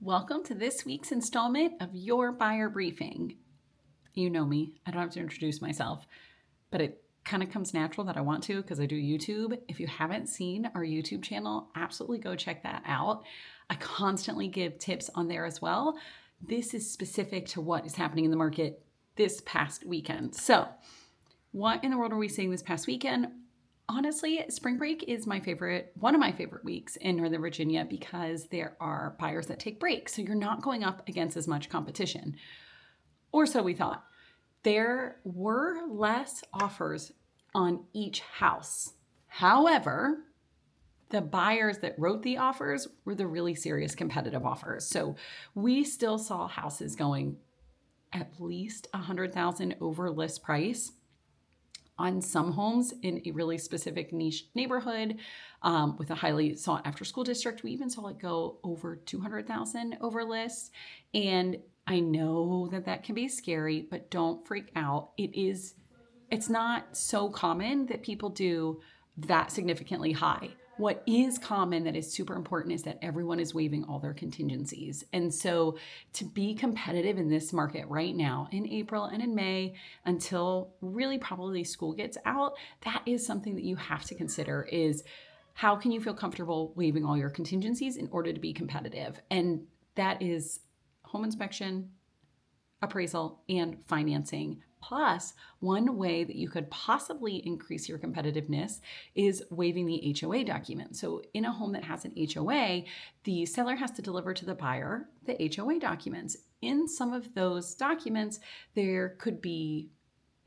Welcome to this week's installment of Your Buyer Briefing. You know me, I don't have to introduce myself, but it kind of comes natural that I want to because I do YouTube. If you haven't seen our YouTube channel, absolutely go check that out. I constantly give tips on there as well. This is specific to what is happening in the market this past weekend. So, what in the world are we seeing this past weekend? Honestly, spring break is one of my favorite weeks in Northern Virginia because there are buyers that take breaks. So you're not going up against as much competition. Or so we thought. There were less offers on each house. However, the buyers that wrote the offers were the really serious competitive offers. So we still saw houses going at least $100,000 over list price on some homes in a really specific niche neighborhood with a highly sought after school district. We even saw it go over 200,000 over list. And I know that can be scary, but don't freak out. It's not so common that people do that significantly high. What is common that is super important is that everyone is waiving all their contingencies. And so to be competitive in this market right now in April and in May until really probably school gets out, that is something that you have to consider is how can you feel comfortable waiving all your contingencies in order to be competitive? And that is home inspection, appraisal, and financing. Plus, one way that you could possibly increase your competitiveness is waiving the HOA document. So in a home that has an HOA, the seller has to deliver to the buyer the HOA documents. In some of those documents, there could be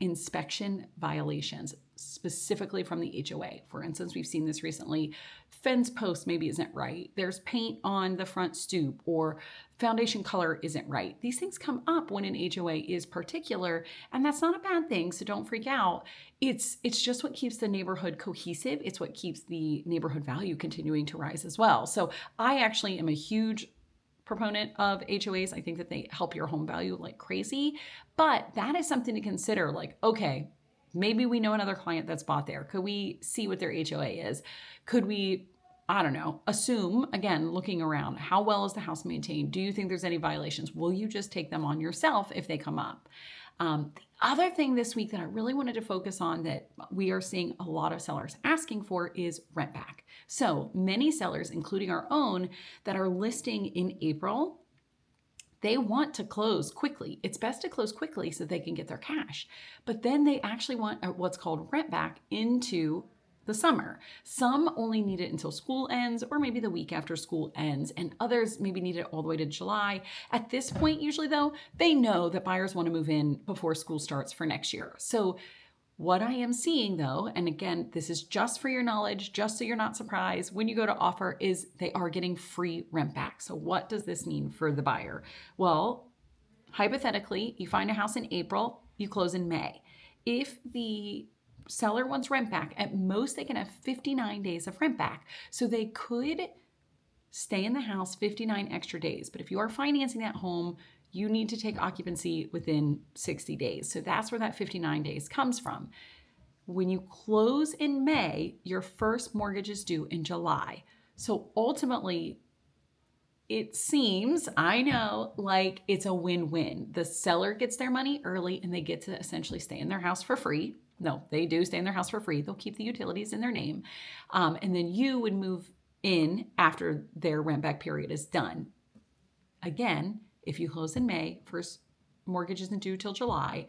inspection violations specifically from the HOA. For instance, we've seen this recently. Fence post maybe isn't right. There's paint on the front stoop or foundation color isn't right. These things come up when an HOA is particular, and that's not a bad thing, so don't freak out. It's just what keeps the neighborhood cohesive. It's what keeps the neighborhood value continuing to rise as well. So I actually am a huge proponent of HOAs. I think that they help your home value like crazy, but that is something to consider. Like, okay, maybe we know another client that's bought there. Could we see what their HOA is? Could we, I don't know, assume, again, looking around, how well is the house maintained? Do you think there's any violations? Will you just take them on yourself if they come up? The other thing this week that I really wanted to focus on that we are seeing a lot of sellers asking for is rent back. So many sellers, including our own, that are listing in April, they want to close quickly. It's best to close quickly so they can get their cash. But then they actually want what's called rent back into the summer. Some only need it until school ends or maybe the week after school ends, and others maybe need it all the way to July. At this point, usually though, they know that buyers want to move in before school starts for next year. So what I am seeing though, and again, this is just for your knowledge, just so you're not surprised, when you go to offer is they are getting free rent back. So what does this mean for the buyer? Well, hypothetically, you find a house in April, you close in May. If the seller wants rent back, at most they can have 59 days of rent back. So they could stay in the house 59 extra days. But if you are financing that home, you need to take occupancy within 60 days. So that's where that 59 days comes from. When you close in May, your first mortgage is due in July. So ultimately, it seems, I know, like it's a win-win. The seller gets their money early and they get to essentially stay in their house for free. No, they do stay in their house for free. They'll keep the utilities in their name. And then you would move in after their rent back period is done. Again, if you close in May, first mortgage isn't due till July.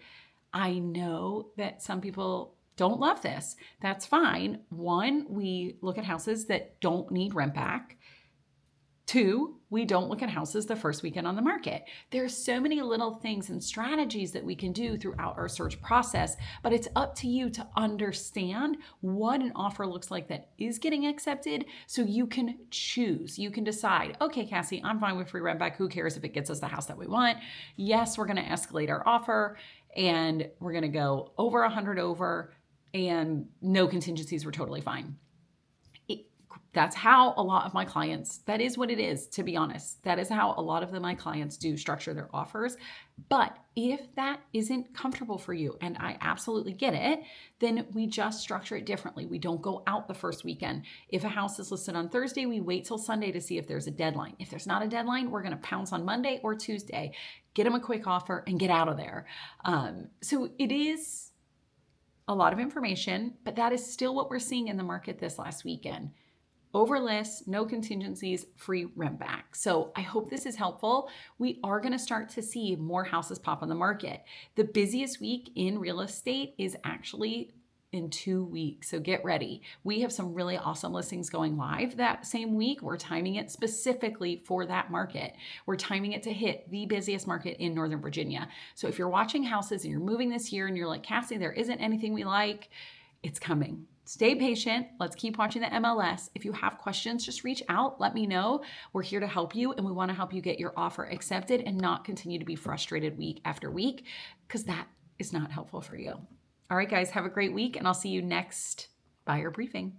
I know that some people don't love this. That's fine. One, we look at houses that don't need rent back. Two, we don't look at houses the first weekend on the market. There's so many little things and strategies that we can do throughout our search process, but it's up to you to understand what an offer looks like that is getting accepted so you can choose. You can decide, okay, Cassie, I'm fine with free rent back. Who cares if it gets us the house that we want? Yes, we're going to escalate our offer and we're going to go over 100 over and no contingencies. We're totally fine. That's how a lot of my clients, that is what it is, to be honest. That is how a lot of my clients do structure their offers. But if that isn't comfortable for you, and I absolutely get it, then we just structure it differently. We don't go out the first weekend. If a house is listed on Thursday, we wait till Sunday to see if there's a deadline. If there's not a deadline, we're going to pounce on Monday or Tuesday, get them a quick offer and get out of there. So it is a lot of information, but that is still what we're seeing in the market this last weekend. Over list, no contingencies, free rent back. So I hope this is helpful. We are going to start to see more houses pop on the market. The busiest week in real estate is actually in 2 weeks. So get ready. We have some really awesome listings going live that same week. We're timing it specifically for that market. We're timing it to hit the busiest market in Northern Virginia. So if you're watching houses and you're moving this year and you're like, Cassie, there isn't anything we like, it's coming. Stay patient. Let's keep watching the MLS. If you have questions, just reach out. Let me know. We're here to help you, and we want to help you get your offer accepted and not continue to be frustrated week after week, because that is not helpful for you. All right, guys, have a great week, and I'll see you next buyer briefing.